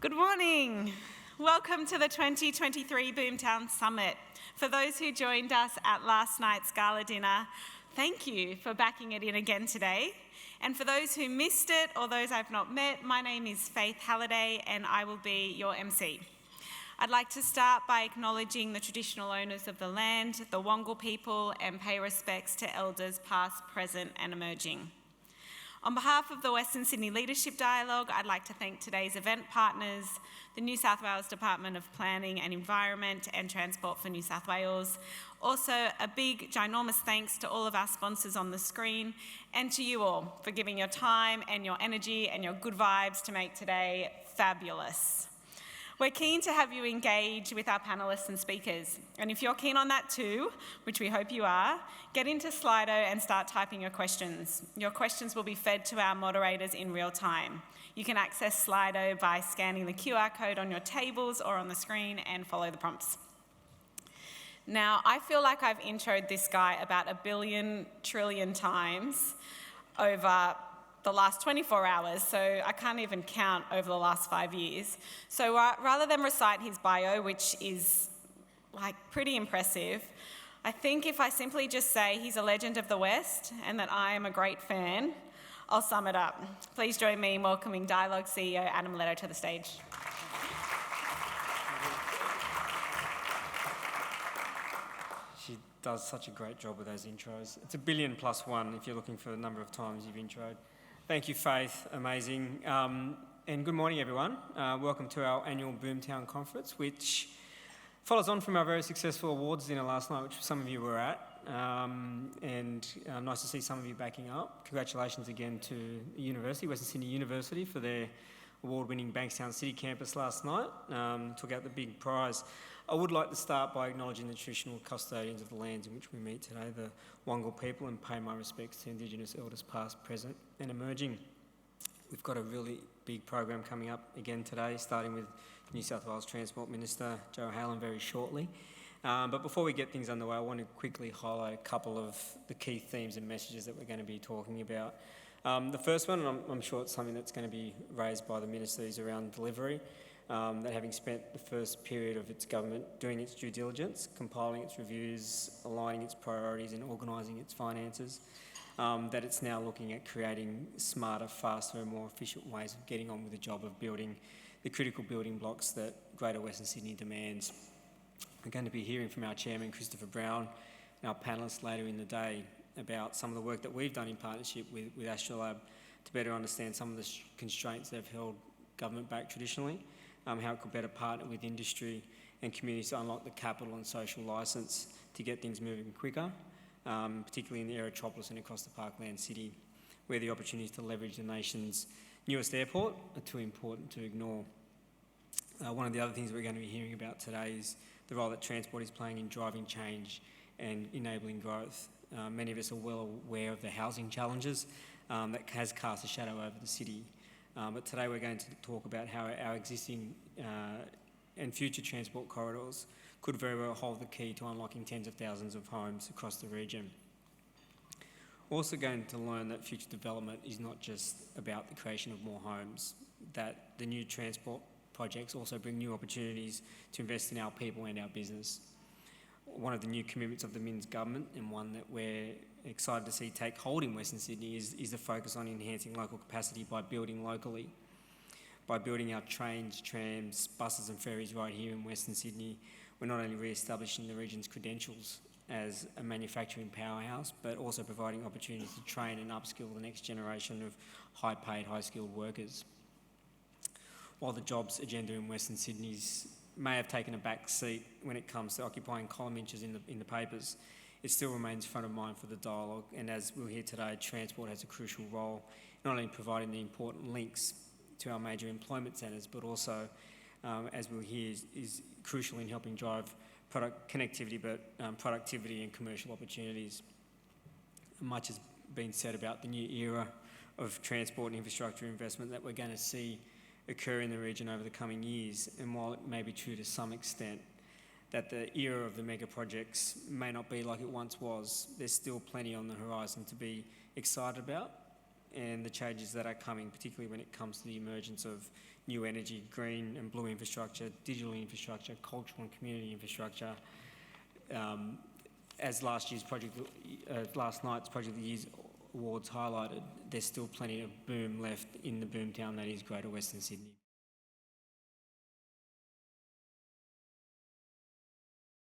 Good morning. Welcome to the 2023 Boomtown Summit. For those who joined us at last night's gala dinner, thank you for backing it in again today. And for those who missed it or those I've not met, my name is Faith Halliday and I will be your MC. I'd like to start by acknowledging the traditional owners of the land, the Wongal people, and pay respects to elders past, present and emerging. On behalf of the Western Sydney Leadership Dialogue, I'd like to thank today's event partners, the New South Wales Department of Planning and Environment and Transport for New South Wales. Also, a big, ginormous thanks to all of our sponsors on the screen and to you all for giving your time and your energy and your good vibes to make today fabulous. We're keen to have you engage with our panellists and speakers. And if you're keen on that too, which we hope you are, get into Slido and start typing your questions. Your questions will be fed to our moderators in real time. You can access Slido by scanning the QR code on your tables or on the screen and follow the prompts. Now, I feel like I've introed this guy about 1 billion trillion times over the last 24 hours, so I can't even count over the last 5 years. So rather than recite his bio, which is like pretty impressive, I think if I simply just say he's a legend of the West and that I am a great fan, I'll sum it up. Please join me in welcoming Dialogue CEO Adam Leto to the stage. She does such a great job with those intros. It's 1 billion plus one if you're looking for the number of times you've introed. Thank you, Faith. Amazing. And good morning, everyone. Welcome to our annual Boomtown conference, which follows on from our very successful awards dinner last night, which some of you were at. Nice to see some of you backing up. Congratulations again to the university, Western Sydney University, for their award-winning Bankstown City campus last night. Took out the big prize. I would like to start by acknowledging the traditional custodians of the lands in which we meet today, the Wongal people, and pay my respects to Indigenous elders past, present and emerging. We've got a really big program coming up again today, starting with New South Wales Transport Minister Joe Halen very shortly. But before we get things underway, I want to quickly highlight a couple of the key themes and messages that we're going to be talking about. The first one, and I'm sure it's something that's going to be raised by the Minister, is around delivery. That having spent the first period of its government doing its due diligence, compiling its reviews, aligning its priorities and organising its finances, that it's now looking at creating smarter, faster and more efficient ways of getting on with the job of building the critical building blocks that Greater Western Sydney demands. We're going to be hearing from our Chairman, Christopher Brown, and our panellists later in the day about some of the work that we've done in partnership with Astrolab to better understand some of the constraints that have held government back traditionally, how it could better partner with industry and communities to unlock the capital and social licence to get things moving quicker, particularly in the Aerotropolis and across the Parkland City, where the opportunities to leverage the nation's newest airport are too important to ignore. One of the other things we're going to be hearing about today is the role that transport is playing in driving change and enabling growth. Many of us are well aware of the housing challenges that has cast a shadow over the city. But today we're going to talk about how our existing and future transport corridors could very well hold the key to unlocking tens of thousands of homes across the region. We're also going to learn that future development is not just about the creation of more homes, that the new transport projects also bring new opportunities to invest in our people and our business. One of the new commitments of the Minns government, and one that we're excited to see take hold in Western Sydney, is the focus on enhancing local capacity by building locally. By building our trains, trams, buses and ferries right here in Western Sydney, we're not only re-establishing the region's credentials as a manufacturing powerhouse, but also providing opportunities to train and upskill the next generation of high-paid, high-skilled workers. While the jobs agenda in Western Sydney may have taken a back seat when it comes to occupying column inches in the papers, it still remains front of mind for the dialogue, and as we'll hear today, transport has a crucial role, not only providing the important links to our major employment centres, but also, as we'll hear, is crucial in helping drive connectivity, but productivity and commercial opportunities. Much has been said about the new era of transport and infrastructure investment that we're going to see occur in the region over the coming years, and while it may be true to some extent that the era of the mega projects may not be like it once was, there's still plenty on the horizon to be excited about and the changes that are coming, particularly when it comes to the emergence of new energy, green and blue infrastructure, digital infrastructure, cultural and community infrastructure. As last night's Project of the Year's awards highlighted, there's still plenty of boom left in the boomtown that is Greater Western Sydney.